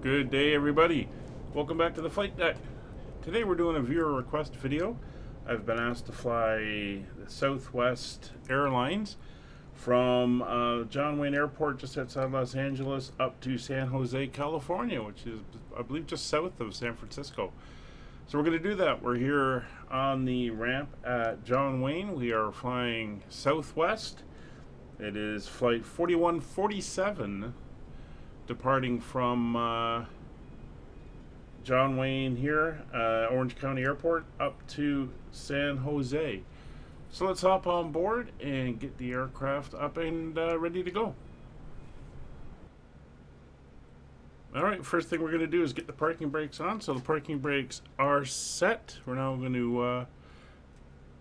Good day, everybody. Welcome back to the flight deck. Today we're doing a viewer request video. I've been asked to fly the Southwest Airlines from John Wayne Airport just outside Los Angeles up to San Jose, California, which is, I believe, just south of San Francisco. So we're going to do that. We're here on the ramp at John Wayne. We are flying Southwest. It is flight 4147, departing from John Wayne here, Orange County Airport, up to San Jose. So let's hop on board and get the aircraft up and ready to go. Alright, first thing we're going to do is get the parking brakes on. So the parking brakes are set. We're now going to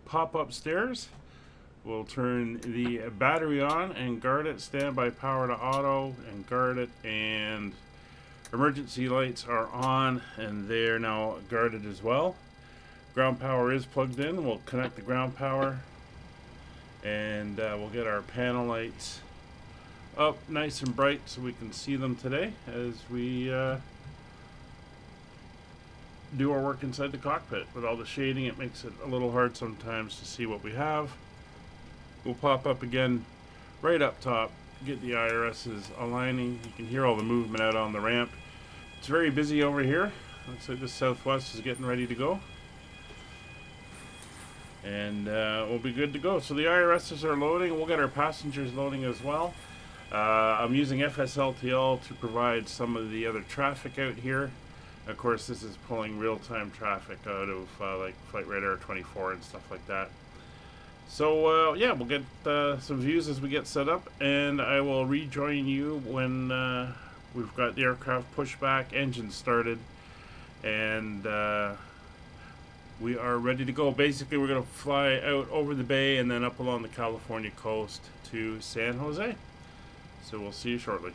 pop upstairs. We'll turn the battery on and guard it, standby power to auto and guard it, and emergency lights are on and they're now guarded as well. Ground power is plugged in. We'll connect the ground power and we'll get our panel lights up nice and bright so we can see them today as we do our work inside the cockpit. With all the shading, it makes it a little hard sometimes to see what we have. We'll pop up again right up top, get the IRSs aligning. You can hear all the movement out on the ramp. It's very busy over here. Looks like the Southwest is getting ready to go. And we'll be good to go. So the IRSs are loading. We'll get our passengers loading as well. I'm using FSLTL to provide some of the other traffic out here. Of course, this is pulling real-time traffic out of like Flight Radar 24 and stuff like that. So yeah, we'll get some views as we get set up, and I will rejoin you when we've got the aircraft pushed back, engine started, and we are ready to go. Basically, we're going to fly out over the bay and then up along the California coast to San Jose. So we'll see you shortly.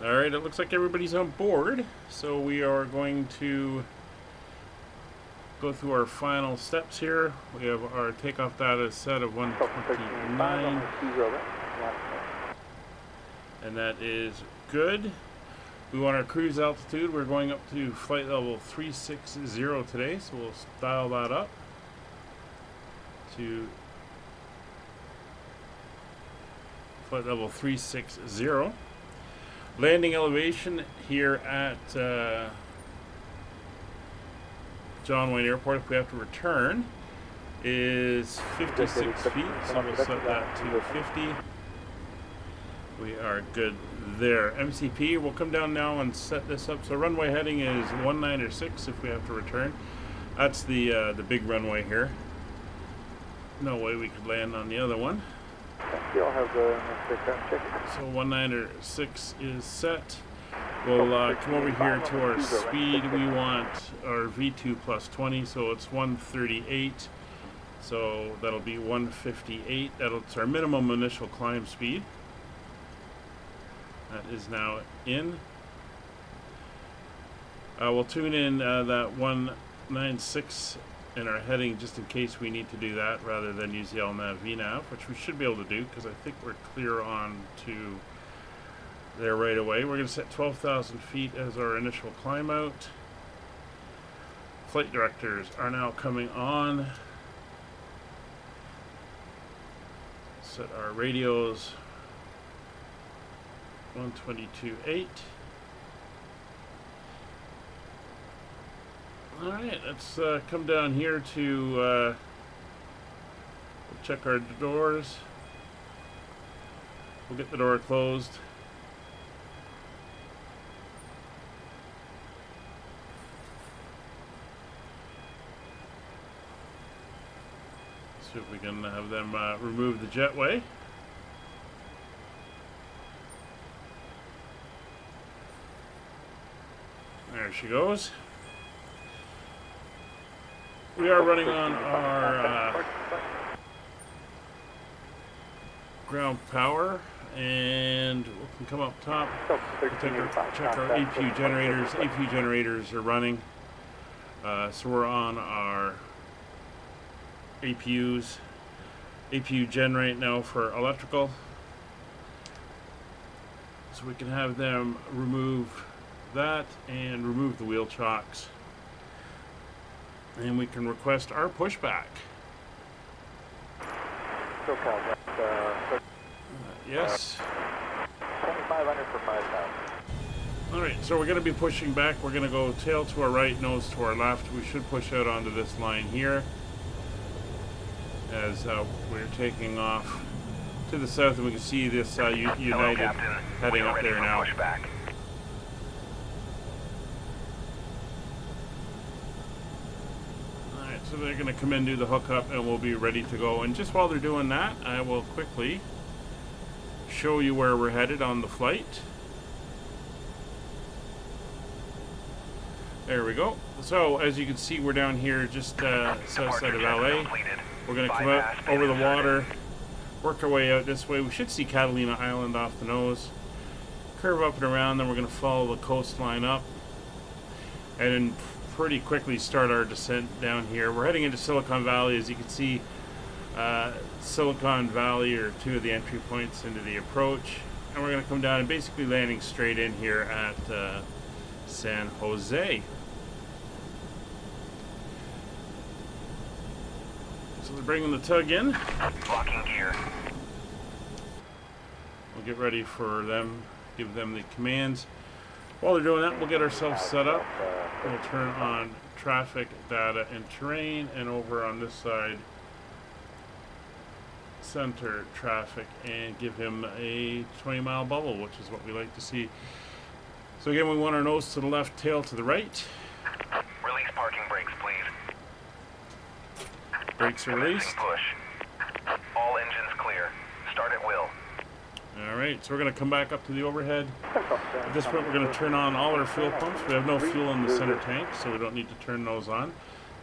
Alright, it looks like everybody's on board, so we are going to go through our final steps here. We have our takeoff data set of 129, and that is good. We want our cruise altitude. We're going up to flight level 360 today, so we'll dial that up to flight level 360. Landing elevation here at John Wayne Airport, if we have to return, is 56 feet, so we'll set that to 50. We are good there. MCP, we'll come down now and set this up. So runway heading is 196 if we have to return. That's the big runway here. No way we could land on the other one. You'll have the check. So 196 is set. We'll come over here to our speed. We want our V2 plus 20, so it's 138. So that'll be 158. That's our minimum initial climb speed. That is now in. We'll tune in that 196 in our heading just in case we need to do that rather than use the LNAV VNAV, which we should be able to do because I think we're clear on to there right away. We're going to set 12,000 feet as our initial climb out. Flight directors are now coming on. Set our radios 122.8. Alright, let's come down here to check our doors. We'll get the door closed. See if we can have them remove the jetway. There she goes. We are running on our ground power, and we can come up top. We'll check our APU generators. APU generators are running. So we're on our APUs. APU gen right now for electrical. So we can have them remove that and remove the wheel chocks. And we can request our pushback. Yes. 2,500 for 5,000. Alright, so we're going to be pushing back. We're going to go tail to our right, nose to our left. We should push out onto this line here as we're taking off to the south, and we can see this United heading up there now. Alright, so they're going to come in, do the hookup, and we'll be ready to go. And just while they're doing that, I will quickly show you where we're headed on the flight. There we go. So as you can see, we're down here just south side of LA. We're going to come out over the water, work our way out this way. We should see Catalina Island off the nose, curve up and around, then we're going to follow the coastline up and then pretty quickly start our descent down here. We're heading into Silicon Valley. As you can see, Silicon Valley are two of the entry points into the approach, and we're going to come down and basically landing straight in here at San Jose. So they're bringing the tug in. Locking gear. We'll get ready for them, give them the commands. While they're doing that, we'll get ourselves set up. We'll turn on traffic, data, and terrain, and over on this side, center traffic, and give him a 20-mile bubble, which is what we like to see. So again, we want our nose to the left, tail to the right. Release parking brakes, please. Brakes are released. Push. All engines clear. Start at will. Alright, so we're going to come back up to the overhead. At this point, we're going to turn on all our fuel pumps. We have no fuel in the center tank, so we don't need to turn those on.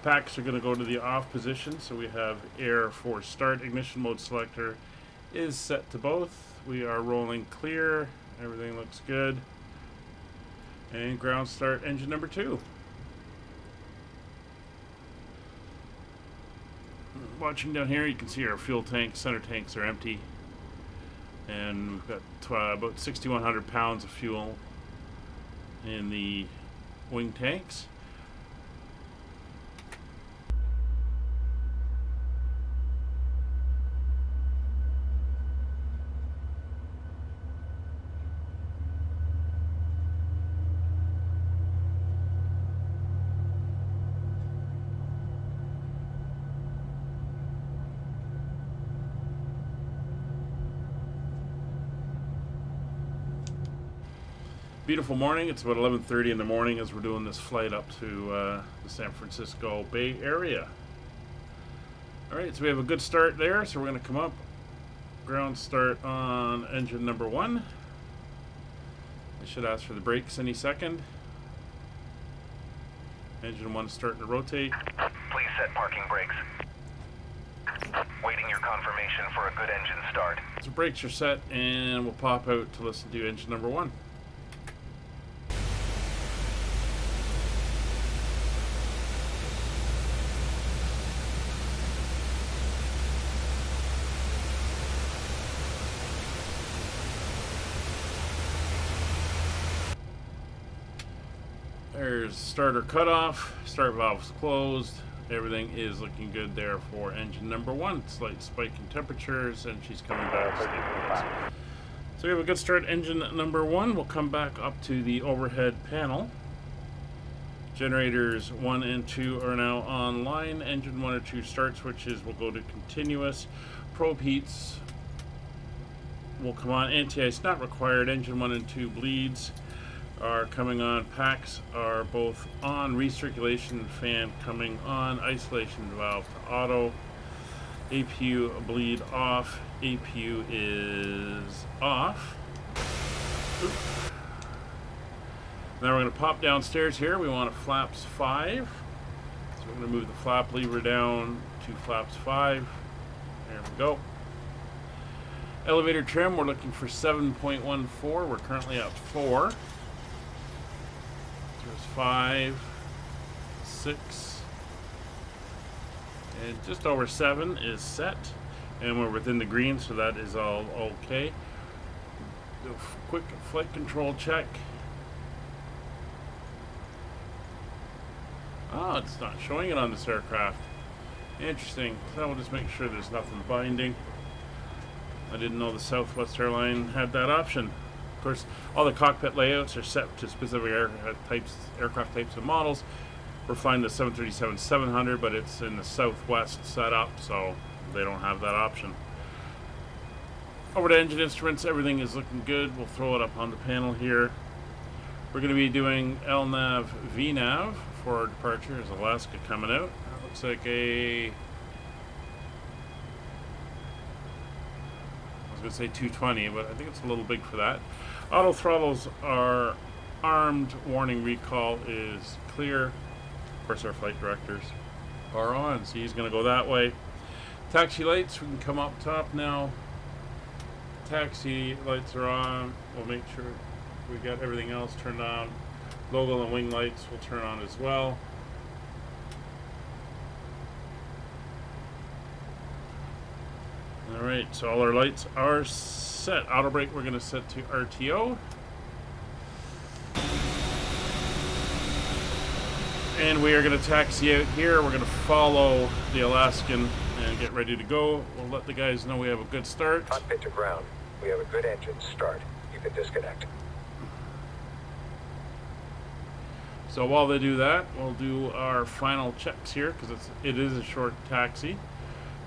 Packs are going to go to the off position, so we have air for start. Ignition mode selector is set to both. We are rolling clear. Everything looks good. And ground start engine number 2. Watching down here, you can see our fuel tanks, center tanks are empty. And we've got about 6,100 pounds of fuel in the wing tanks. Beautiful morning. It's about 11:30 in the morning as we're doing this flight up to the San Francisco Bay Area. Alright, so we have a good start there, so we're going to come up. Ground start on engine number 1. I should ask for the brakes any second. Engine 1 starting to rotate. Please set parking brakes. Waiting your confirmation for a good engine start. So brakes are set, and we'll pop out to listen to engine number 1. There's starter cutoff, start valves closed. Everything is looking good there for engine number 1. Slight spike in temperatures, and she's coming back to stabilize. So we have a good start, engine number 1. We'll come back up to the overhead panel. Generators 1 and 2 are now online. Engine 1 or 2 start switches will go to continuous. Probe heats will come on. Anti-ice not required. Engine 1 and 2 bleeds are coming on. Packs are both on. Recirculation fan coming on. Isolation valve to auto. APU bleed off. APU is off. Oops. Now we're going to pop downstairs here. We want a flaps 5. So we're going to move the flap lever down to flaps 5. There we go. Elevator trim, we're looking for 7.14. We're currently at 4. There's 5, 6, And just over 7 is set, and we're within the green, so that is all okay. Do a quick flight control check. Oh, it's not showing it on this aircraft. Interesting. So we'll just make sure there's nothing binding. I didn't know the Southwest airline had that option. Of course, all the cockpit layouts are set to specific aircraft types and models. We're flying the 737-700, but it's in the Southwest setup, so they don't have that option. Over to engine instruments, everything is looking good. We'll throw it up on the panel here. We're going to be doing LNAV VNAV for our departure. There's Alaska coming out. That looks like a... I was going to say 220, but I think it's a little big for that. Auto throttles are armed. Warning recall is clear. Of course, our flight directors are on, so he's going to go that way. Taxi lights, we can come up top now. Taxi lights are on. We'll make sure we got everything else turned on. Logo and wing lights will turn on as well. Alright, so all our lights are set. Auto brake we're going to set to RTO. And we are going to taxi out here. We're going to follow the Alaskan and get ready to go. We'll let the guys know we have a good start. Cockpit to ground. We have a good engine start. You can disconnect. So while they do that, we'll do our final checks here because it is a short taxi.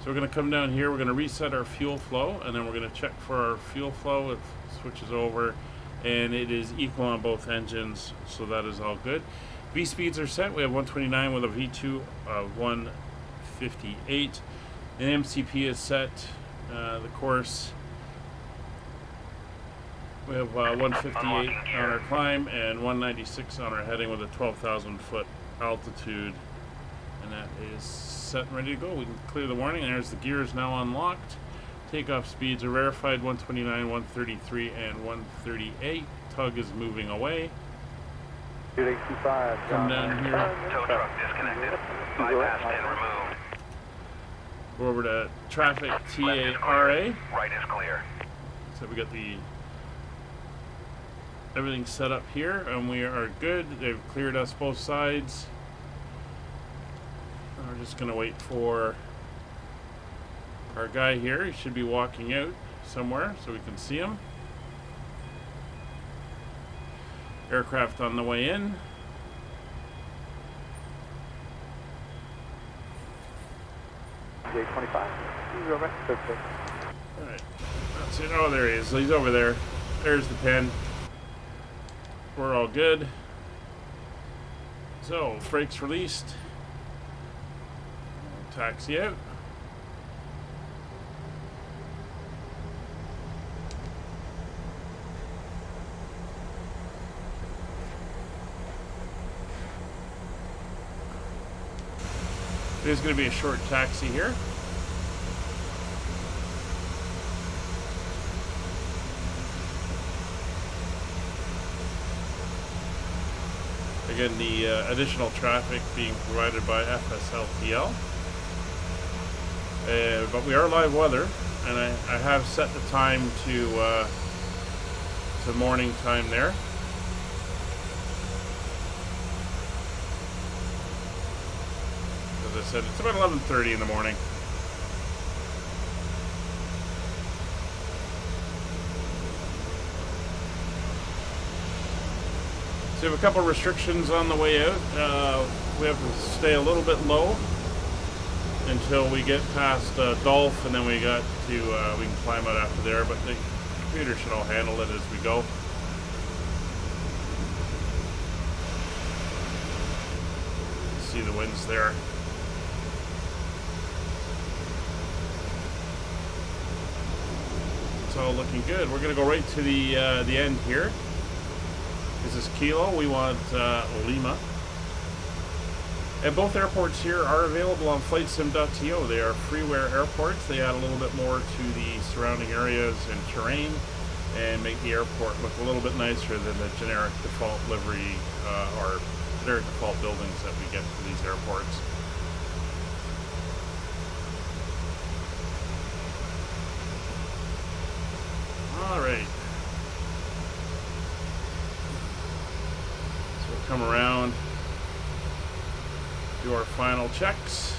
So we're going to come down here. We're going to reset our fuel flow, and then we're going to check for our fuel flow. It switches over, and it is equal on both engines, so that is all good. V speeds are set. We have 129 with a V2 of 158. And MCP is set. The course, we have 158 on our climb and 196 on our heading with a 12,000 foot altitude. And that is set and ready to go. We can clear the warning. There's the gears now unlocked. Takeoff speeds are verified, 129, 133, and 138. Tug is moving away. 2825. Come down here. Tow truck disconnected. Bypassed and removed. Go over to traffic Left is TARA. clear. Right is clear. So we got everything set up here, and we are good. They've cleared us both sides. We're just gonna wait for our guy here. He should be walking out somewhere so we can see him. Aircraft on the way in. J25. Alright. That's it. Oh, there he is. He's over there. There's the pin. We're all good. So, brakes released. Taxi out. There's going to be a short taxi here. Again, the additional traffic being provided by FSLTL. But we are live weather, and I have set the time to morning time there. As I said, it's about 11:30 in the morning. So we have a couple restrictions on the way out. We have to stay a little bit low until we get past Dolph, and then we can climb out after there. But the computer should all handle it as we go. See the winds there. It's all looking good. We're going to go right to the end here. This is Kilo. We want Lima. And both airports here are available on flightsim.to. They are freeware airports. They add a little bit more to the surrounding areas and terrain and make the airport look a little bit nicer than the generic default livery or generic default buildings that we get for these airports. our final checks.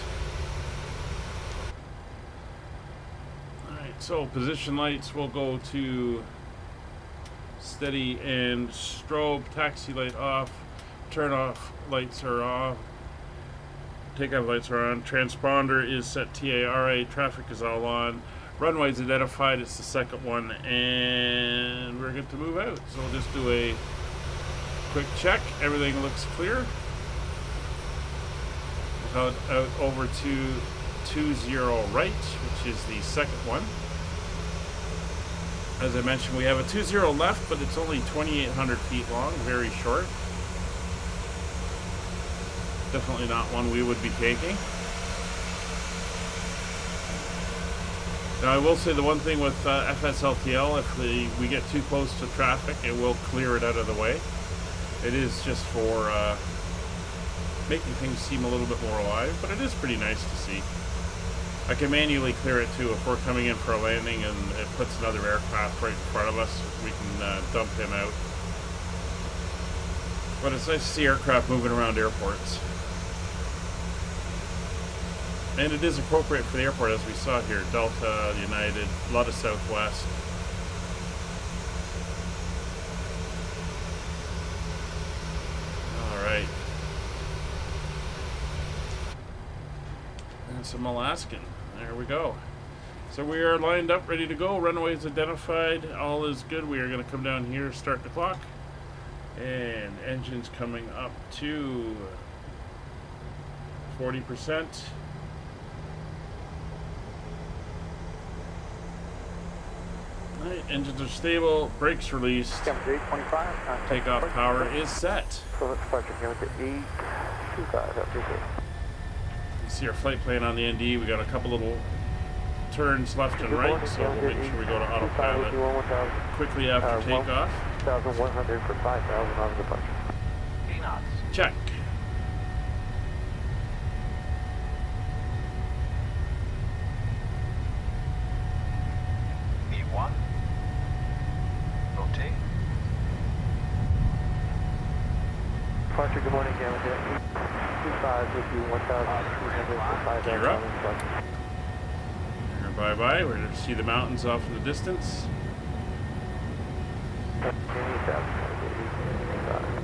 Alright, so position lights will go to steady and strobe, taxi light off, turn off lights are off, takeoff lights are on, transponder is set TARA, traffic is all on, runway is identified, it's the second one, and we're good to move out. So we'll just do a quick check, everything looks clear. We'll go out over to 20 right, which is the second one. As I mentioned, we have a 20 left, but it's only 2,800 feet long, very short. Definitely not one we would be taking. Now, I will say the one thing with FSLTL, if we get too close to traffic, it will clear it out of the way. It is just for making things seem a little bit more alive, but it is pretty nice to see. I can manually clear it too if we're coming in for a landing and it puts another aircraft right in front of us. We can dump him out. But it's nice to see aircraft moving around airports. And it is appropriate for the airport, as we saw here. Delta, United, a lot of Southwest. Alright. And some Alaskan. There we go. So we are lined up, ready to go. Runways identified. All is good. We are going to come down here, start the clock. And engines coming up to 40%. Right, engines are stable, brakes released. Takeoff power is set. You see our flight plan on the ND. We got a couple little turns left and right, so we'll make sure we go to autopilot quickly after takeoff. 1,100 for 5,000 on departure. Check. E1. Rotate. Departure, good morning, Gamma 25 with you, 1,200 for 5,000 Gear up. on departure. Bye-bye. We're going to see the mountains off in the distance.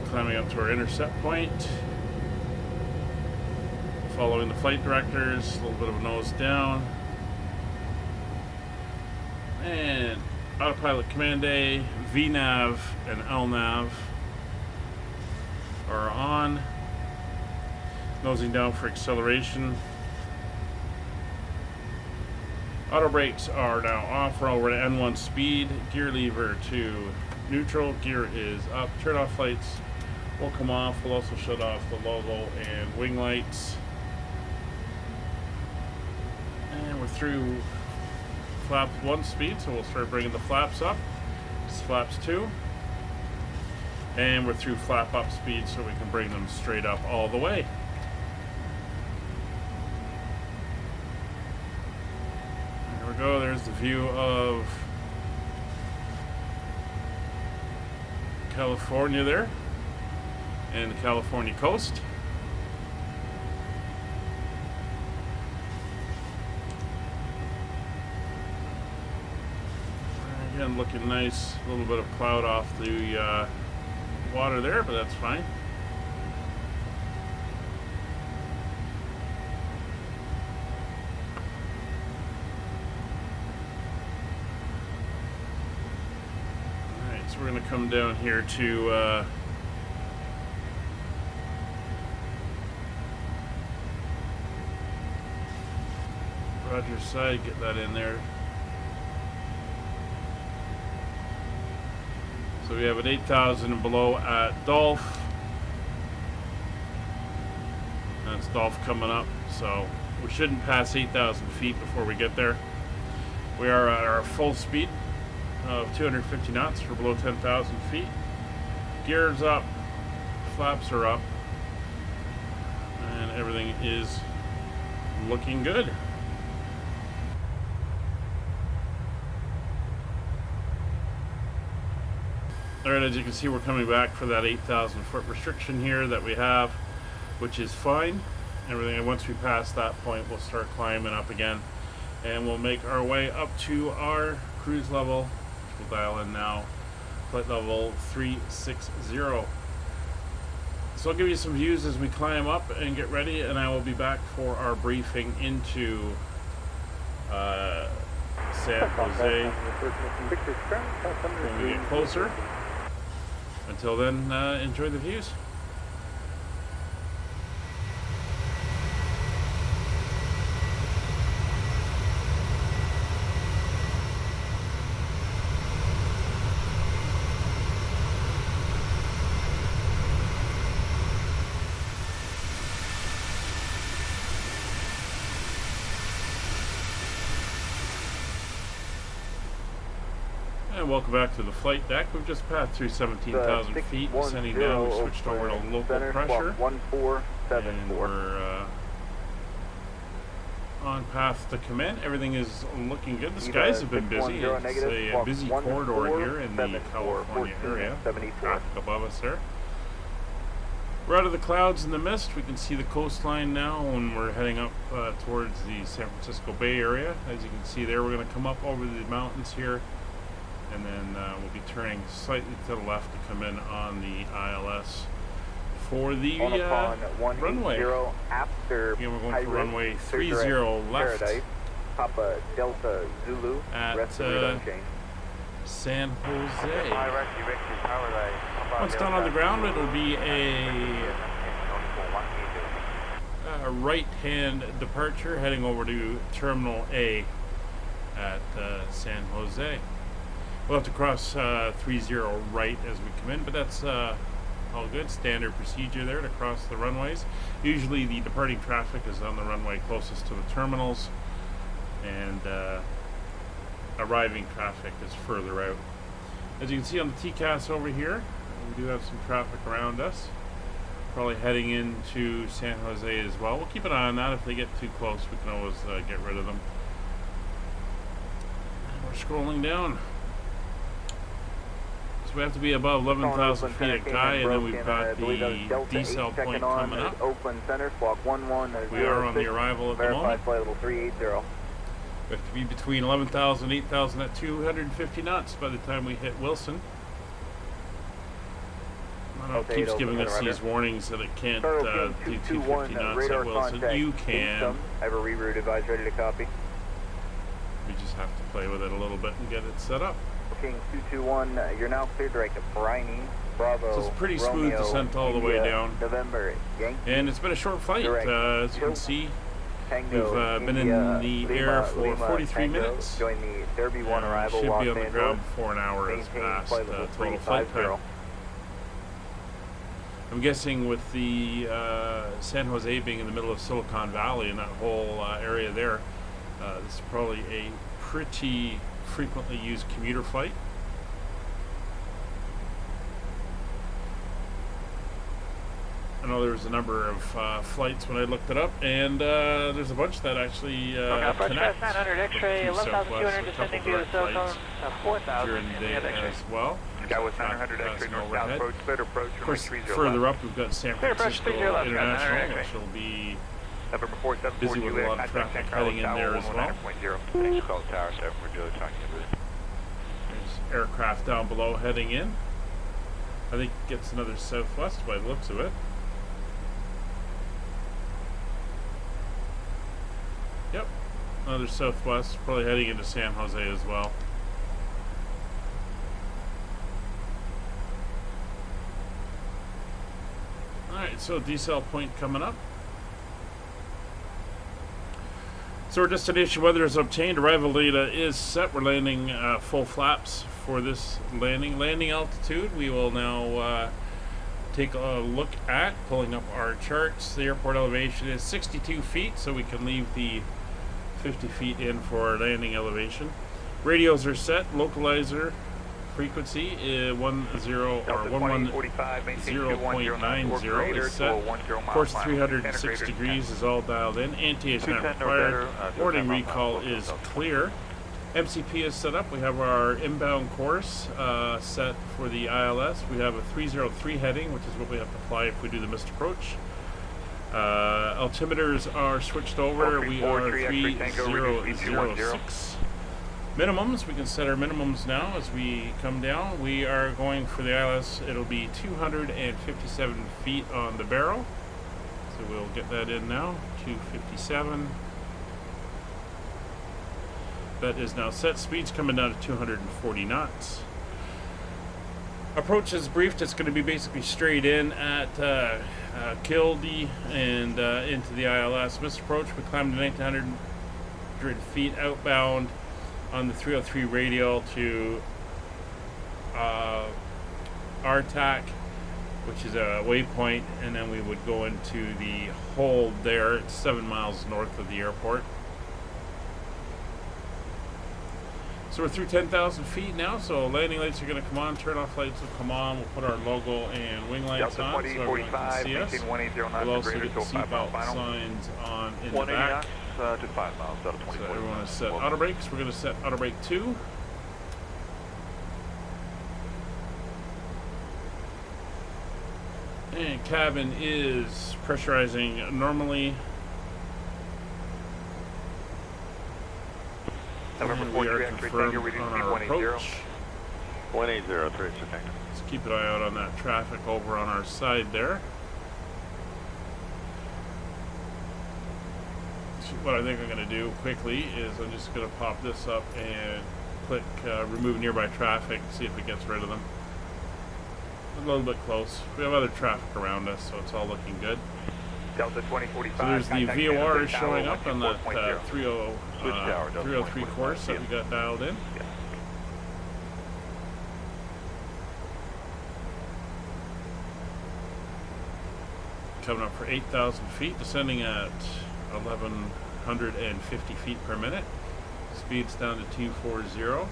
Climbing up to our intercept point. Following the flight directors, a little bit of a nose down. And autopilot command A, VNAV, and LNAV are on. Nosing down for acceleration. Auto brakes are now off. We're over to N1 speed. Gear lever to neutral. Gear is up. Turn off lights will come off. We'll also shut off the logo and wing lights. And we're through flap 1 speed, so we'll start bringing the flaps up. This is flaps 2. And we're through flap up speed, so we can bring them straight up all the way. There we go. There's the view of California there and the California coast. Again, looking nice. A little bit of cloud off the water there, but that's fine. Alright, so we're going to come down here to Roger's side, get that in there. So we have an 8,000 and below at Dolph. That's Dolph coming up, so we shouldn't pass 8,000 feet before we get there. We are at our full speed of 250 knots. We're below 10,000 feet. Gears up, flaps are up, and everything is looking good. Alright, as you can see, we're coming back for that 8,000 foot restriction here that we have, which is fine. everything. And once we pass that point, we'll start climbing up again, and we'll make our way up to our cruise level, which we'll dial in now, flight level 360. So I'll give you some views as we climb up and get ready, and I will be back for our briefing into San Jose when we get closer. Until then, enjoy the views. And welcome back to the flight deck. We've just passed through 17,000 feet, descending down. We switched over to local pressure, and we're on path to come in. Everything is looking good. The skies have been busy. It's a busy corridor here in the California area. Traffic above us there. We're out of the clouds and the mist. We can see the coastline now, and we're heading up towards the San Francisco Bay Area. As you can see there, we're going to come up over the mountains here, and then we'll be turning slightly to the left to come in on the ILS for the runway. After again, we're going for runway 30 left Paradise, Papa Delta Zulu, at San Jose. Once down on the ground, it'll be a right-hand departure heading over to Terminal A at San Jose. We'll have to cross 30 right as we come in, but that's all good. Standard procedure there to cross the runways. Usually the departing traffic is on the runway closest to the terminals, and arriving traffic is further out. As you can see on the TCAS over here, we do have some traffic around us. Probably heading into San Jose as well. We'll keep an eye on that. If they get too close, we can always get rid of them. And we're scrolling down. So we have to be above 11,000 feet at Guy, and then we've got the decel point coming up. We are on the arrival at the moment. We have to be between 11,000 and 8,000 at 250 knots by the time we hit Wilson. I don't know, it keeps giving us these warnings that it can't do 250 knots at Wilson. You can. I have a reroute advice ready to copy. We just have to play with it a little bit and get it set up. King 221, you're now cleared direct to Briney, Bravo. So it's a pretty smooth descent all the way down. November, and it's been a short flight, as you can see. We've been in the air for 43 minutes. Join the Derby 1 arrival, should Los be on the Angeles. ground before an hour has passed total flight time. I'm guessing with the San Jose being in the middle of Silicon Valley and that whole area there, this is probably a pretty frequently used commuter flight. I know there was a number of flights when I looked it up, and there's a bunch that actually connect 900 X-ray, 11,200 descending to the cell phone, 4,000 during the day as well. Skywest 900 X-ray north-south approach, clear approach, of course, further up we've got San Francisco International, which will be busy with a lot of traffic heading in there as well. There's aircraft down below heading in. I think it gets another southwest by the looks of it. Yep, another southwest, probably heading into San Jose as well. Alright, so decel point coming up. So our destination weather is obtained. Arrival data is set. We're landing full flaps for this landing. Landing altitude, we will now take a look at, pulling up our charts. The airport elevation is 62 feet, so we can leave the 50 feet in for our landing elevation. Radios are set. Localizer frequency 110.90 is set. Course 306 degrees is all dialed in. Anti is not required. Boarding recall is clear. MCP is set up. We have our inbound course set for the ILS. We have a 303 heading, which is what we have to fly if we do the missed approach. Altimeters are switched over. We are 3006. Minimums, we can set our minimums now as we come down. We are going for the ILS. It'll be 257 feet on the barrel. So we'll get that in now. 257. That is now set. Speed's coming down to 240 knots. Approach is briefed. It's going to be basically straight in at Kildy and into the ILS. Missed approach, we climbed to 1,900 feet outbound on the 303 radial to RTAC, which is a waypoint, and then we would go into the hold there. It's 7 miles north of the airport. So we're through 10,000 feet now, so landing lights are going to come on, turn off lights will come on, we'll put our logo and wing lights on so everyone can see us. We'll also get the seatbelt signs on in the back. To 5 miles, so everyone is set auto brakes. We're going to set auto brake 2. And cabin is pressurizing normally. November And we are confirmed on our approach. 1803, Let's keep an eye out on that traffic over on our side there. So what I think I'm going to do quickly is I'm just going to pop this up and click remove nearby traffic, see if it gets rid of them. A little bit close. We have other traffic around us, so it's all looking good. Delta 2045. So there's the VOR showing up on that 303 course that we got dialed in. Yeah. Coming up for 8,000 feet, descending at 1,150 feet per minute. Speed's down to 240.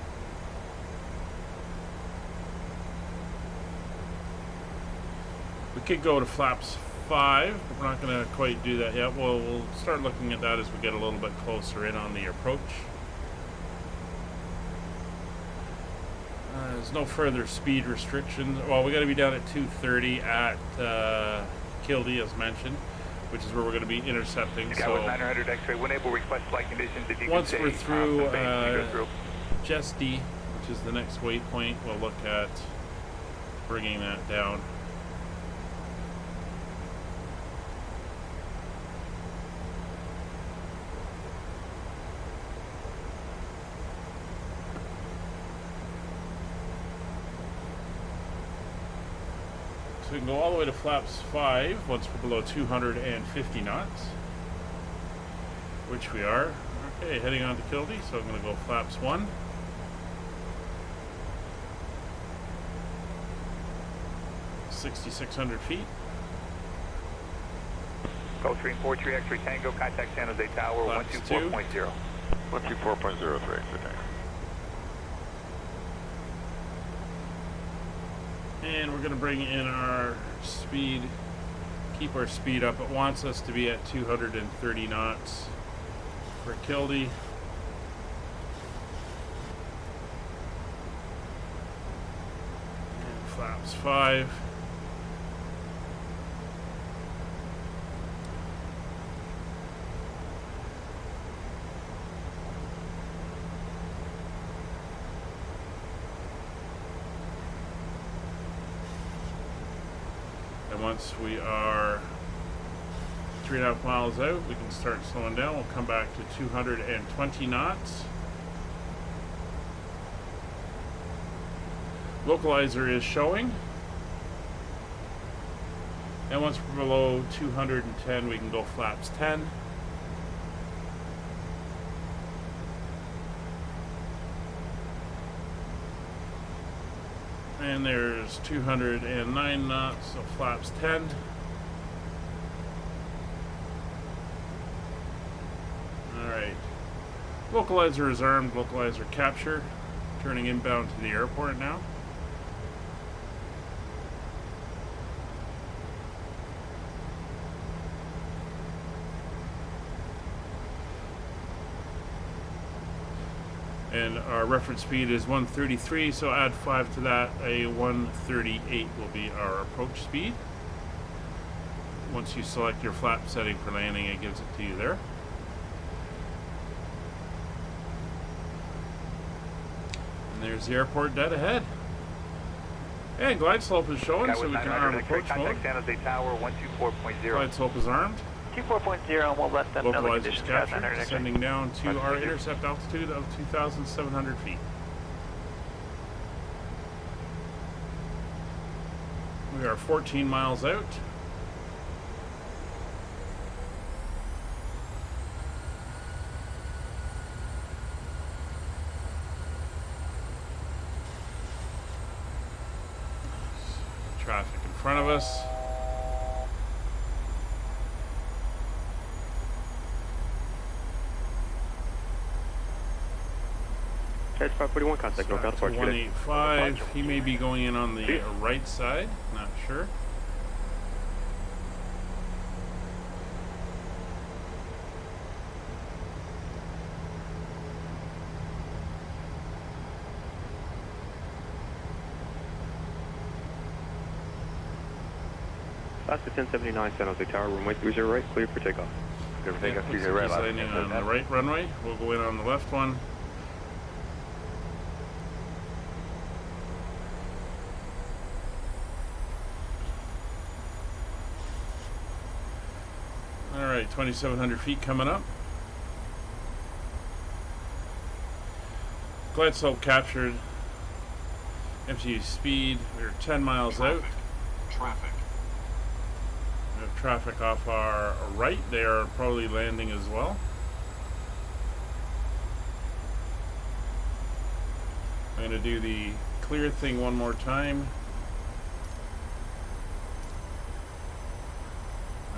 We could go to flaps 5, but we're not going to quite do that yet. We'll start looking at that as we get a little bit closer in on the approach. There's no further speed restrictions. Well, we got to be down at 230 at Kildy, as mentioned, which is where we're going to be intercepting. So 900 X-ray, when able, request flight conditions. If you once can we're say, through through. Jesty, which is the next waypoint, we'll look at bringing that down. So we can go all the way to flaps 5 once we're below 250 knots, which we are. Okay, heading on to Kildy, so I'm going to go flaps 1. $6,600 feet. Gulfstream 43 X-ray Tango, contact San Jose Tower, Flaps 124.0. 124.03, And we're going to bring in our speed, keep our speed up. It wants us to be at 230 knots for Kildy. And flaps 5. And once we are 3.5 miles out, we can start slowing down. We'll come back to 220 knots. Localizer is showing. And once we're below 210, we can go flaps 10. And there's 209 knots, so flaps 10. Alright. Localizer is armed, localizer capture. Turning inbound to the airport now. And our reference speed is 133, so add 5 to that. A 138 will be our approach speed. Once you select your flap setting for landing, it gives it to you there. And there's the airport dead ahead. And glide slope is showing, so we can arm approach mode. Contact San Jose Tower 124.0. Glide slope is armed. 24.0, and we'll let them know the Localizers conditions. captured, sending down to our intercept altitude of 2,700 feet. We are 14 miles out. Traffic in front of us. Edge 541, contact North South 185. He may be going in on the right side. Not sure. Alaska 1079, San Jose Tower, runway 30 right, clear for takeoff. Clear for takeoff, He's 30 right. landing on the right runway. We'll go in on the left one. Alright, 2,700 feet coming up. Glide slope captured. MTU speed. We're 10 miles out. Traffic. We have traffic off our right. They are probably landing as well. I'm going to do the clear thing one more time.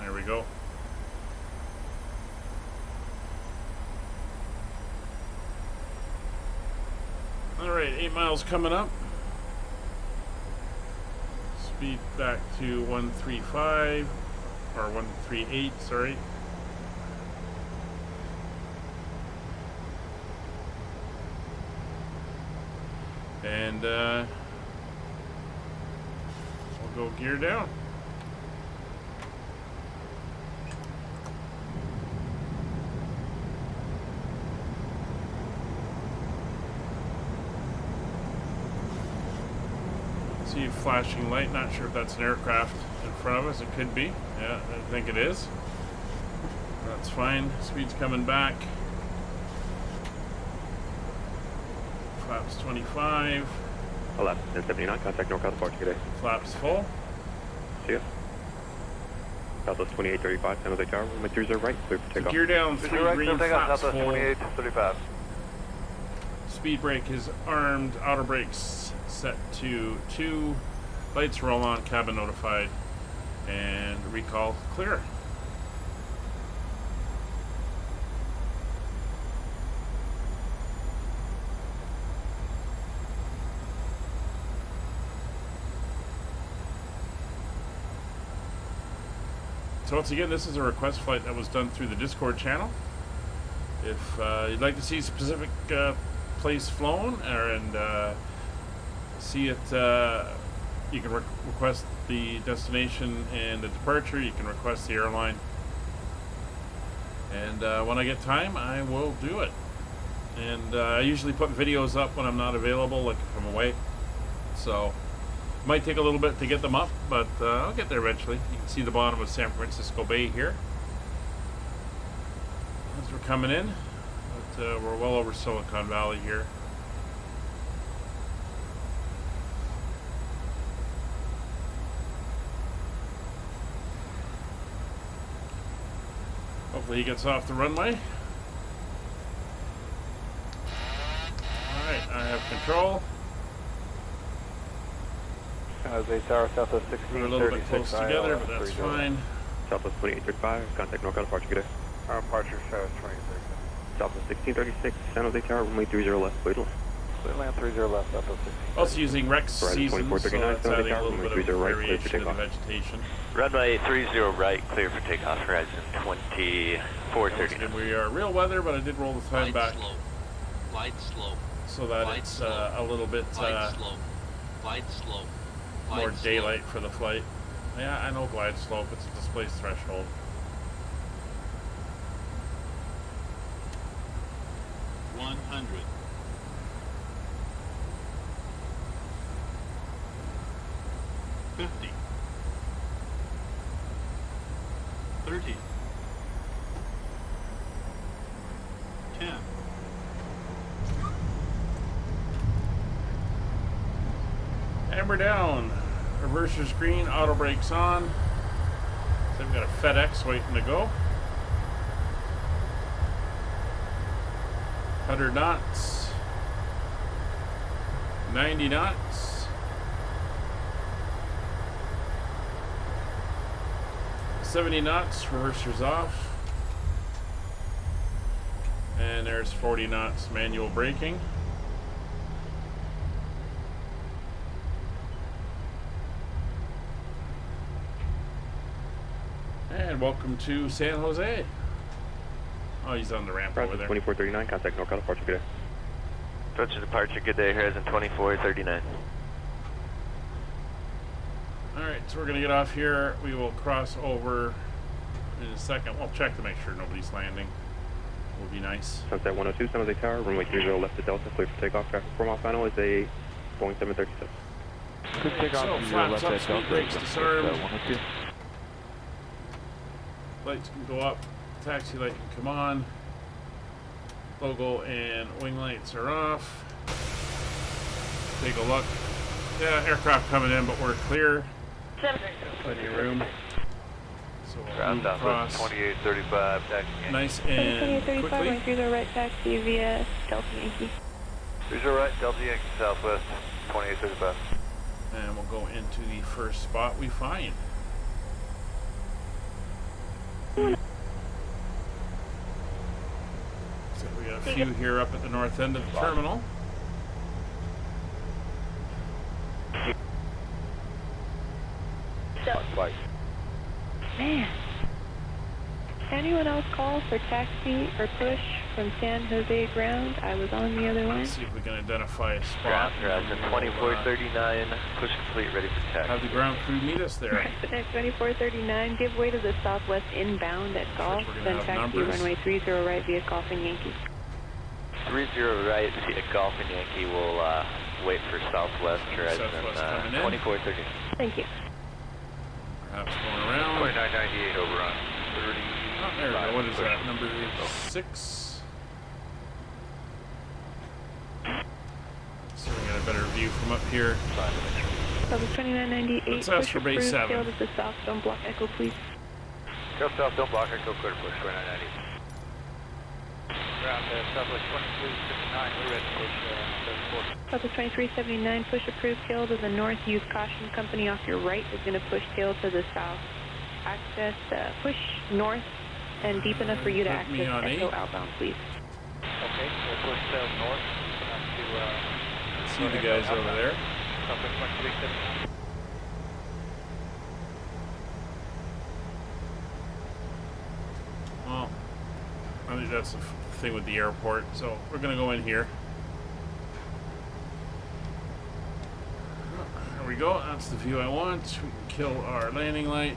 There we go. Alright, 8 miles coming up. Speed back to 135, or 138, sorry. And we'll go gear down. See a flashing light, not sure if that's an aircraft in front of us. It could be. Yeah, I think it is. That's fine. Speed's coming back. Flaps 25. Alaska 1079, contact North South departure today. Flaps full. See ya. Southwest 2835, San Jose Tower, runway 30 right, clear for takeoff. Gear down, 3 green, flaps full. 2835. Speed brake is armed. Outer brakes set to 2. Lights roll on. Cabin notified. And recall clear. So once again, this is a request flight that was done through the Discord channel. If you'd like to see a specific place flown and see it, you can request the destination and the departure. You can request the airline. And when I get time, I will do it. And I usually put videos up when I'm not available, like if I'm away. So it might take a little bit to get them up, but I'll get there eventually. You can see the bottom of San Francisco Bay here as we're coming in. But we're well over Silicon Valley here. Hopefully he gets off the runway. Alright, I have control. San Jose Tower, Southwest We're a little bit close together, but that's fine. Southwest 2835, contact North South departure today. Our departure shows 26. Southwest 1636, San Jose Tower, runway 30 left, clear to land. Clear land 30 left, Southwest 16. Also using Rex Horizon seasons, so 2439, that's adding a little bit of 30 right, clear for variation in the takeoff. vegetation. Runway 30 right, clear for takeoff. Horizon 2439. We are real weather, but I did roll the time back Glide slope. so that Glide it's slope. a little bit Glide slope. Glide slope. Glide more slope. daylight for the flight. Yeah, I know glide slope. It's a displaced threshold. $100. 50. 30. 10. Hammer down. Reverser's green. Auto brakes on. So we've got a FedEx waiting to go. 100 knots. 90 knots. 70 knots. Reverser's off. And there's 40 knots manual braking. And welcome to San Jose. Oh, he's on the ramp over there. 2439, contact NorCal departure, good day. Approach departure, good day, Horizon 2439. Alright, so we're going to get off here. We will cross over in a second. We'll check to make sure nobody's landing. Will be nice. Sunset 102, San Jose Tower, runway 30 left to Delta, clear for takeoff. Traffic 4 mile final is a Boeing 737. Good takeoff So, to your flaps left up, at speed Delta. brakes disarmed. 102. Lights can go up. Taxi light can come on. Logo and wing lights are off. Take a look. Yeah, aircraft coming in, but we're clear. Plenty of room. So we'll move across 2835, taxi. nice and 2835, quickly. going through the right taxi via Delta Yankee. Cruiser right, Delta Yankee Southwest, 2835. And we'll go into the first spot we find. So we got a few here up at the north end of the terminal. Man. Anyone else call for taxi or push from San Jose ground? I was on the other line. Let's see if we can identify a spot. Ground, Horizon 2439, push complete, ready for Have taxi. the ground crew meet us there. Resident 2439, give way to the southwest inbound at Golf, we're gonna then have taxi numbers. runway 30 right via Golf and Yankee. 30 right, via Golf and Yankee will wait for Southwest, Horizon Southwest coming in. 2439. Thank you. Perhaps going around. 2998 over on 30. Oh, there we go. What is that? Number 6. So we got a better view from up here. Level 2998, Let's ask push for base approved, 7. tail to the south, don't block echo please. Go south, don't block, go clear to push, 2998. Ground Southwest 2359, we're ready to push Level 2379, push approved, tail to the north, use caution, company off your right is going to push tail to the south. Access, push north and deep enough for you to Put me access on echo 8. outbound please. Okay, we'll push north to See the guys over there. Southwest 2379. Well, I think that's the thing with the airport. So we're going to go in here. There we go. That's the view I want. We can kill our landing light.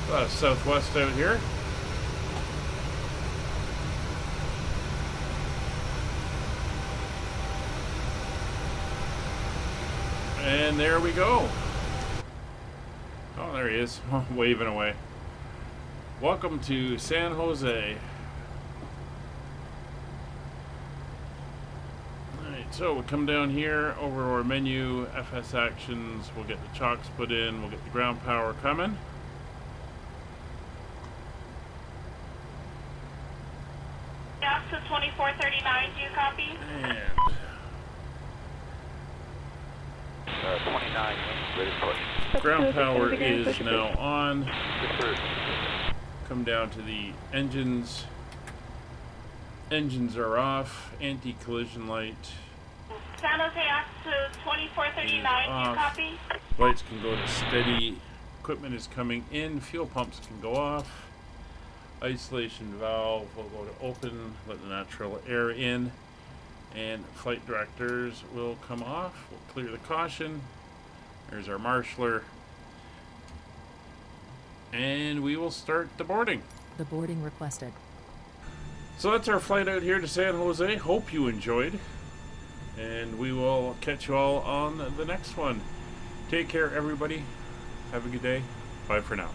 A lot of Southwest out here. And there we go. Oh, there he is, waving away. Welcome to San Jose. Alright, so we'll come down here over our menu, FS actions, we'll get the chocks put in, we'll get the ground power coming. Yeah, so 2439, do you copy? And 29, ready to push. ground power is now on. Come down to the engines. Engines are off. Anti-collision light San Jose to 2439, you copy? Lights can go to steady. Equipment is coming in. Fuel pumps can go off. Isolation valve will go to open. Let the natural air in. And flight directors will come off. We'll clear the caution. There's our marshaller. And we will start the boarding. The boarding requested. So that's our flight out here to San Jose. Hope you enjoyed. And we will catch you all on the next one. Take care, everybody. Have a good day. Bye for now.